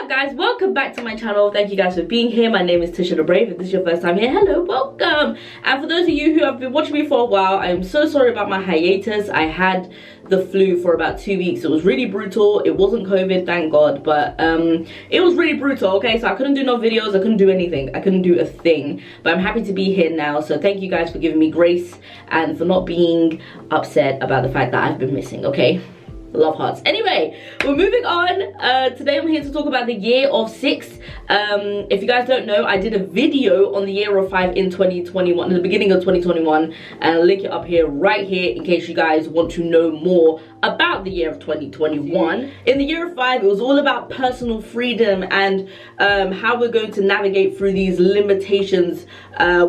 up guys, welcome back to my channel. Thank you guys for being here. My name is TishaTheBrave. If this is your first time here, hello, welcome. And for those of you who have been watching me for a while, I am so sorry about my hiatus. I had the flu for about 2 weeks. It was really brutal. It wasn't COVID, thank God, but it was really brutal. Okay, so I couldn't do no videos, I couldn't do anything, I couldn't do a thing, but I'm happy to be here now. So thank you guys for giving me grace and for not being upset about the fact that I've been missing. Okay, love hearts. Anyway, we're moving on. Today I'm here to talk about the year of 6. If you guys don't know, I did a video on the year of 5 in 2021, in the beginning of 2021, and I'll link it up here, right here, in case you guys want to know more about the year of 2021. In the year of 5, it was all about personal freedom and how we're going to navigate through these limitations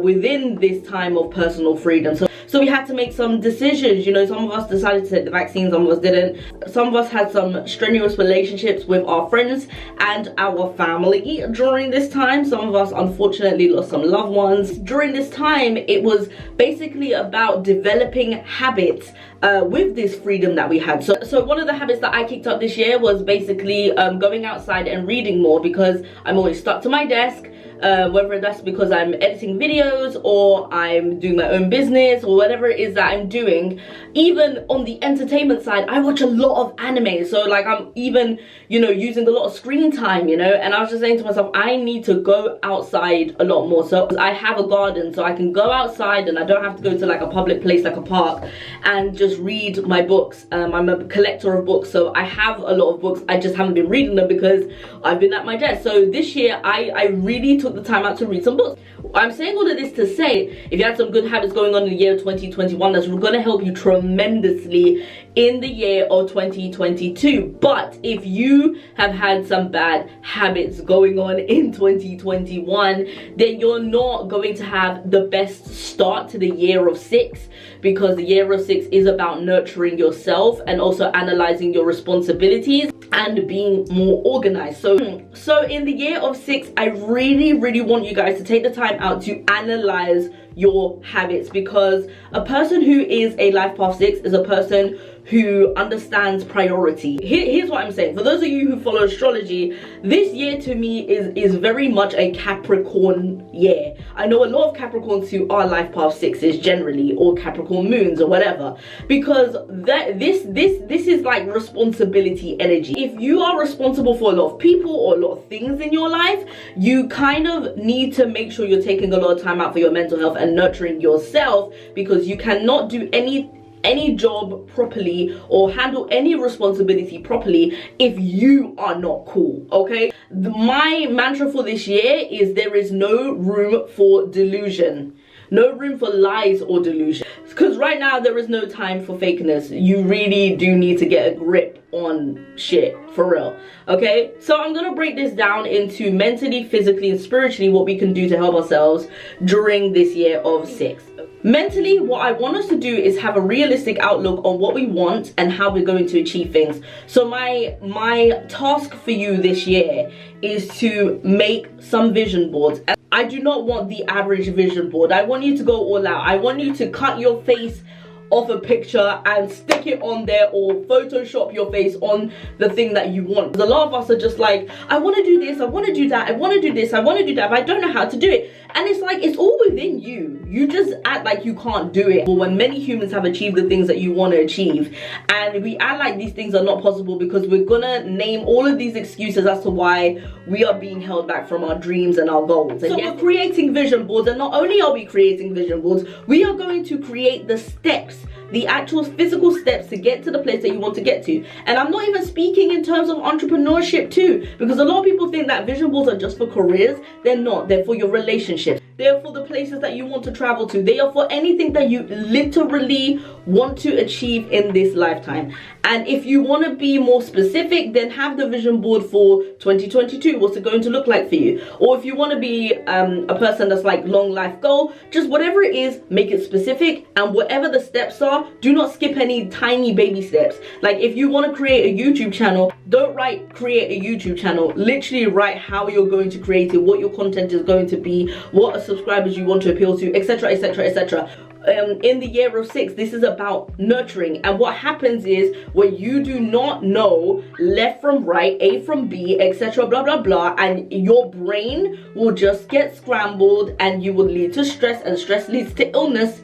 within this time of personal freedom. So we had to make some decisions. You know, some of us decided to take the vaccine, some of us didn't. Some of us had some strenuous relationships with our friends and our family during this time. Some of us unfortunately lost some loved ones. During this time, it was basically about developing habits with this freedom that we had. So one of the habits that I kicked up this year was basically going outside and reading more, because I'm always stuck to my desk. Whether that's because I'm editing videos or I'm doing my own business or whatever it is that I'm doing. Even on the entertainment side, I watch a lot of anime, so like I'm even, you know, using a lot of screen time, you know. And I was just saying to myself, I need to go outside a lot more. So I have a garden, so I can go outside and I don't have to go to like a public place like a park and just read my books. I'm a collector of books, so I have a lot of books. I just haven't been reading them because I've been at my desk. So this year I really took the time out to read some books. I'm saying all of this to say, if you had some good habits going on in the year of 2021, that's going to help you tremendously in the year of 2022. But if you have had some bad habits going on in 2021, then you're not going to have the best start to the year of 6, because the year of 6 is about nurturing yourself and also analyzing your responsibilities and being more organized. So in the year of 6, I really want you guys to take the time out to analyze your habits, because a person who is a life path 6 is a person who understands priority. Here's what I'm saying. For those of you who follow astrology, this year to me is very much a Capricorn year. I know a lot of Capricorns who are life path 6s generally, or Capricorn moons or whatever, because this is like responsibility energy. If you are responsible for a lot of people or a lot of things in your life, you kind of need to make sure you're taking a lot of time out for your mental health and nurturing yourself, because you cannot do any job properly or handle any responsibility properly if you are not cool. Okay, my mantra for this year is there is no room for delusion, no room for lies or delusion, because right now there is no time for fakeness. You really do need to get a grip on shit, for real. Okay, so I'm gonna break this down into mentally, physically and spiritually what we can do to help ourselves during this year of 6. Mentally, what I want us to do is have a realistic outlook on what we want and how we're going to achieve things. So my task for you this year is to make some vision boards. And I do not want the average vision board. I want you to go all out. I want you to cut your face off a picture and stick it on there, or Photoshop your face on the thing that you want. A lot of us are just like, I want to do this, I want to do that, I want to do this, I want to do that, but I don't know how to do it. And it's like, it's all within you. You just act like you can't do it. Well, when many humans have achieved the things that you want to achieve, and we act like these things are not possible because we're gonna name all of these excuses as to why we are being held back from our dreams and our goals. And so we're creating vision boards, and not only are we creating vision boards, we are going to create the steps, the actual physical steps to get to the place that you want to get to. And I'm not even speaking in terms of entrepreneurship too, because a lot of people think that vision boards are just for careers. They're not. They're for your relationships. They're for the places that you want to travel to. They are for anything that you literally want to achieve in this lifetime. And if you want to be more specific, then have the vision board for 2022. What's it going to look like for you? Or if you want to be a person that's like long life goal, just whatever it is, make it specific. And whatever the steps are, do not skip any tiny baby steps. Like if you want to create a YouTube channel, don't write create a YouTube channel. Literally write how you're going to create it, what your content is going to be, what subscribers you want to appeal to, etc, etc, etc. in the year of 6, this is about nurturing. And what happens is when you do not know left from right, A from B, etc., blah blah blah, and your brain will just get scrambled and you will lead to stress, and stress leads to illness.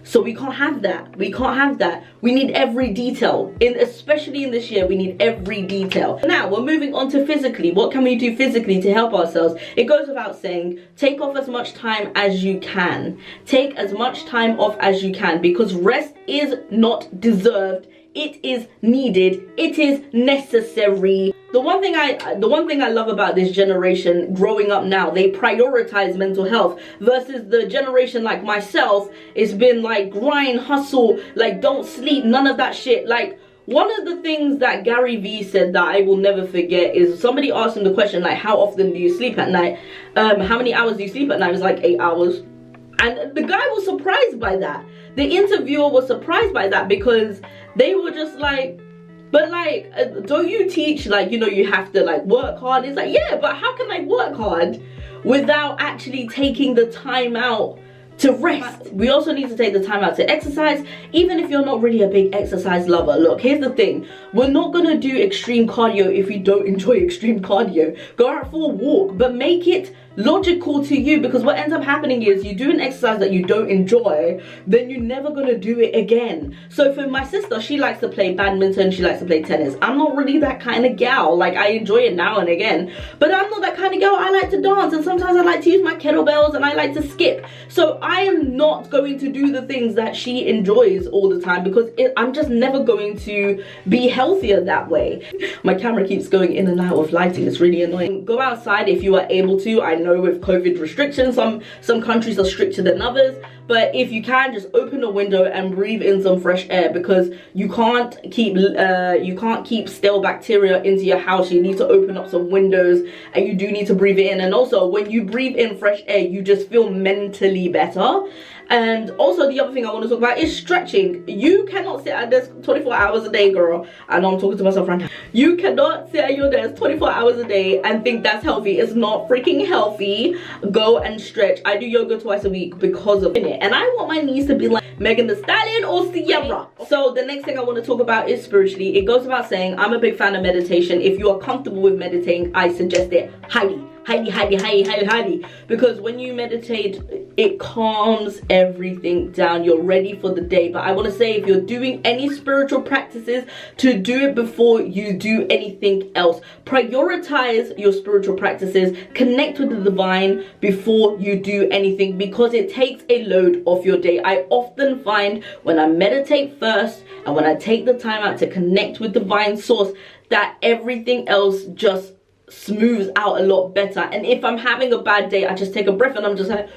So we can't have that. We can't have that. We need every detail. Especially in this year, we need every detail. Now, we're moving on to physically. What can we do physically to help ourselves? It goes without saying, take off as much time as you can. Take as much time off as you can, because rest is not deserved. It is needed. It is necessary. The one thing I love about this generation growing up now, they prioritize mental health, versus the generation like myself, it's been like grind, hustle, like don't sleep, none of that shit. Like, one of the things that Gary Vee said that I will never forget is somebody asked him the question, like, how often do you sleep at night? How many hours do you sleep at night? It was like 8 hours. And the guy was surprised by that. The interviewer was surprised by that, because they were just like, but like, don't you teach, like, you know, you have to like work hard? It's like, yeah, but how can I work hard without actually taking the time out to rest? We also need to take the time out to exercise, even if you're not really a big exercise lover. Look, here's the thing. We're not gonna do extreme cardio if you don't enjoy extreme cardio. Go out for a walk, but make it logical to you, because what ends up happening is you do an exercise that you don't enjoy, then you're never gonna do it again. So for my sister, she likes to play badminton, she likes to play tennis. I'm not really that kind of gal. Like, I enjoy it now and again, but I'm not that kind of girl. I like to dance, and sometimes I like to use my kettlebells, and I like to skip. So I am not going to do the things that she enjoys all the time, because I'm just never going to be healthier that way. My camera keeps going in and out of lighting. It's really annoying. Go outside if you are able to. I know with COVID restrictions, some countries are stricter than others, but if you can, just open a window and breathe in some fresh air, because you can't keep stale bacteria into your house. You need to open up some windows, and you do need to breathe it in. And also, when you breathe in fresh air, you just feel mentally better. And also, the other thing I want to talk about is stretching. You cannot sit at desk 24 hours a day, girl. I know I'm talking to myself right now. You cannot sit at your desk 24 hours a day and think that's healthy. It's not freaking healthy. Go and stretch. I do yoga twice a week because of it. And I want my knees to be like Megan Thee Stallion or Sierra. So the next thing I want to talk about is spiritually. It goes without saying, I'm a big fan of meditation. If you are comfortable with meditating, I suggest it highly. Because when you meditate, it calms everything down. You're ready for the day. But I want to say, if you're doing any spiritual practices, to do it before you do anything else. Prioritize your spiritual practices. Connect with the divine before you do anything, because it takes a load off your day. I often find when I meditate first and when I take the time out to connect with divine source, that everything else just smooths out a lot better. And if I'm having a bad day, I just take a breath and I'm just like,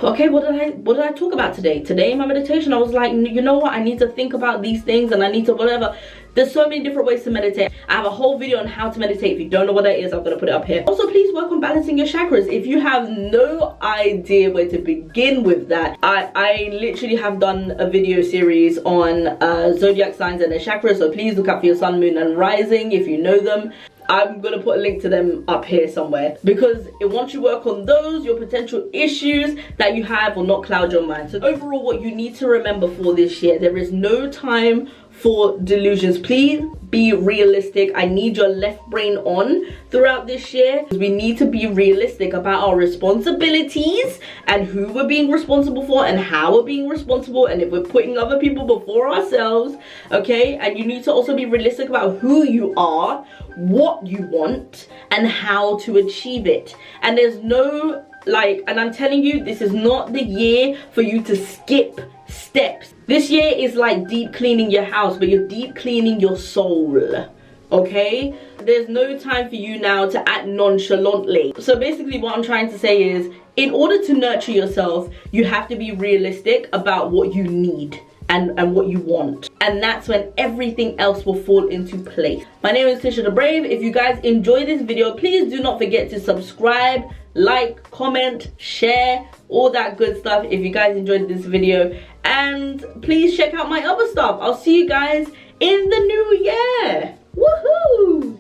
okay, what did I talk about today? Today in my meditation, I was like, you know what, I need to think about these things, and I need to whatever. There's so many different ways to meditate. I have a whole video on how to meditate. If you don't know what that is, I'm gonna put it up here. Also, please work on balancing your chakras. If you have no idea where to begin with that, I literally have done a video series on zodiac signs and their chakras, so please look up for your sun, moon, and rising if you know them. I'm gonna put a link to them up here somewhere, because once you work on those, your potential issues that you have will not cloud your mind. So overall, what you need to remember for this year, there is no time for delusions. Please be realistic. I need your left brain on throughout this year. We need to be realistic about our responsibilities and who we're being responsible for and how we're being responsible, and if we're putting other people before ourselves, okay? And you need to also be realistic about who you are, what you want, and how to achieve it. And there's no, like, and I'm telling you, this is not the year for you to skip steps. This year is like deep cleaning your house, but you're deep cleaning your soul, okay? There's no time for you now to act nonchalantly. So basically what I'm trying to say is, in order to nurture yourself, you have to be realistic about what you need and what you want, and that's when everything else will fall into place. My name is TishaTheBrave. If you guys enjoyed this video, please do not forget to subscribe, like, comment, share, all that good stuff if you guys enjoyed this video, and please check out my other stuff. I'll see you guys in the new year. Woohoo!